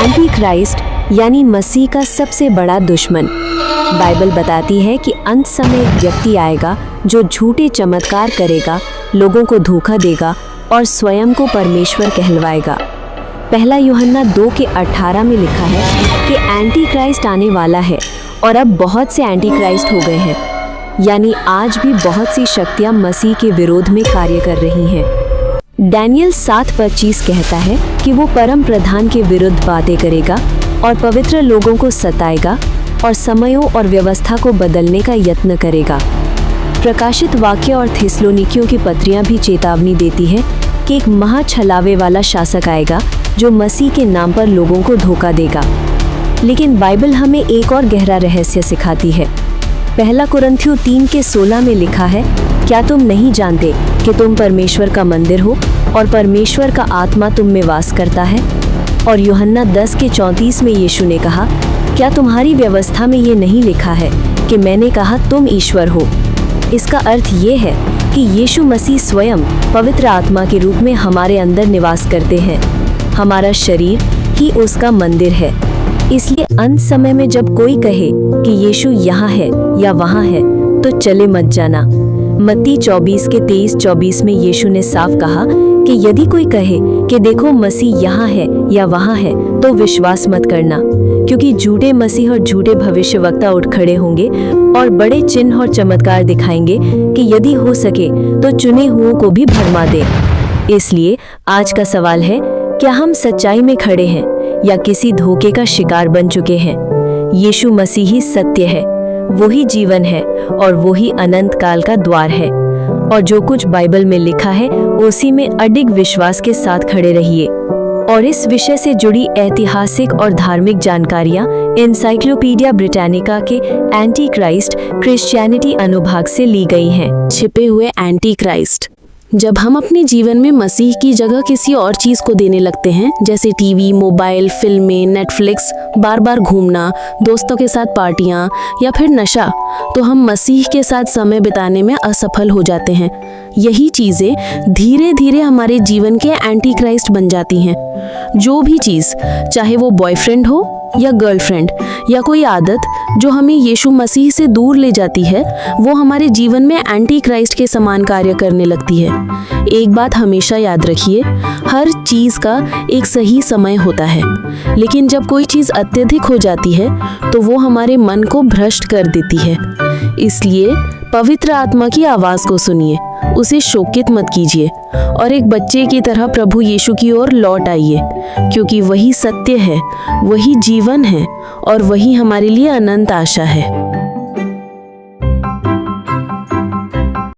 Anti Christ यानी मसीह का सबसे बड़ा दुश्मन। बाइबल बताती है कि अंत समय एक व्यक्ति आएगा जो झूठे चमत्कार करेगा, लोगों को धोखा देगा और स्वयं को परमेश्वर कहलवाएगा। पहला यूहन्ना 2:18 में लिखा है कि एंटी क्राइस्ट आने वाला है और अब बहुत से एंटी क्राइस्ट हो गए हैं, यानी आज भी बहुत सी शक्तियां मसीह के विरोध में कार्य कर रही हैं। डैनियल 7:25 कहता है कि वो परम प्रधान के विरुद्ध बातें करेगा और पवित्र लोगों को सताएगा और समयों और व्यवस्था को बदलने का यत्न करेगा। प्रकाशित वाक्य और थिस्सलुनीकियों की पत्रियां भी चेतावनी देती है कि एक महाछलावे वाला शासक आएगा जो मसीह के नाम पर लोगों को धोखा देगा। लेकिन बाइबल हमें एक और गहरा रहस्य सिखाती है। पहला कुरिन्थियों 3:16 में लिखा है, क्या तुम नहीं जानते कि तुम परमेश्वर का मंदिर हो और परमेश्वर का आत्मा तुम में वास करता है। और यूहन्ना 10:34 में यीशु ने कहा, क्या तुम्हारी व्यवस्था में ये नहीं लिखा है कि मैंने कहा तुम ईश्वर हो। इसका अर्थ ये है कि यीशु मसीह स्वयं पवित्र आत्मा के रूप में हमारे अंदर निवास करते हैं। हमारा शरीर ही उसका मंदिर है। इसलिए अंत समय में जब कोई कहे कि यीशु यहाँ है या वहाँ है, तो चले मत जाना। मत्ती 24:23-24 में यीशु ने साफ कहा कि यदि कोई कहे कि देखो मसीह यहाँ है या वहाँ है, तो विश्वास मत करना, क्योंकि झूठे मसीह और झूठे भविष्यवक्ता उठ खड़े होंगे और बड़े चिन्ह और चमत्कार दिखाएंगे कि यदि हो सके तो चुने हुओं को भी भरमा दे। इसलिए आज का सवाल है, क्या हम सच्चाई में खड़े हैं या किसी धोखे का शिकार बन चुके हैं? यीशु मसीह ही सत्य है, वही जीवन है और वही अनंत काल का द्वार है। और जो कुछ बाइबल में लिखा है उसी में अडिग विश्वास के साथ खड़े रहिए। और इस विषय से जुड़ी ऐतिहासिक और धार्मिक जानकारियां एनसाइक्लोपीडिया ब्रिटानिका के एंटी क्राइस्ट क्रिश्चियनिटी अनुभाग से ली गई हैं। छिपे हुए एंटी क्राइस्ट। जब हम अपने जीवन में मसीह की जगह किसी और चीज को देने लगते हैं, जैसे टीवी, मोबाइल, फिल्में, नेटफ्लिक्स, बार बार घूमना, दोस्तों के साथ पार्टियां या फिर नशा, तो हम मसीह के साथ समय बिताने में असफल हो जाते हैं। यही चीजें धीरे धीरे हमारे जीवन के एंटी क्राइस्ट बन जाती हैं। जो भी चीज, चाहे वो बॉयफ्रेंड हो या गर्लफ्रेंड या कोई आदत जो हमें यीशु मसीह से दूर ले जाती है, वो हमारे जीवन में एंटी क्राइस्ट के समान कार्य करने लगती है। एक बात हमेशा याद रखिए, हर चीज का एक सही समय होता है, लेकिन जब कोई चीज अत्यधिक हो जाती है तो वो हमारे मन को भ्रष्ट कर देती है। इसलिए पवित्र आत्मा की आवाज को सुनिए, उसे शोकित मत कीजिए और एक बच्चे की तरह प्रभु यीशु की ओर लौट आइए, क्योंकि वही सत्य है, वही जीवन है और वही हमारे लिए अनंत आशा है।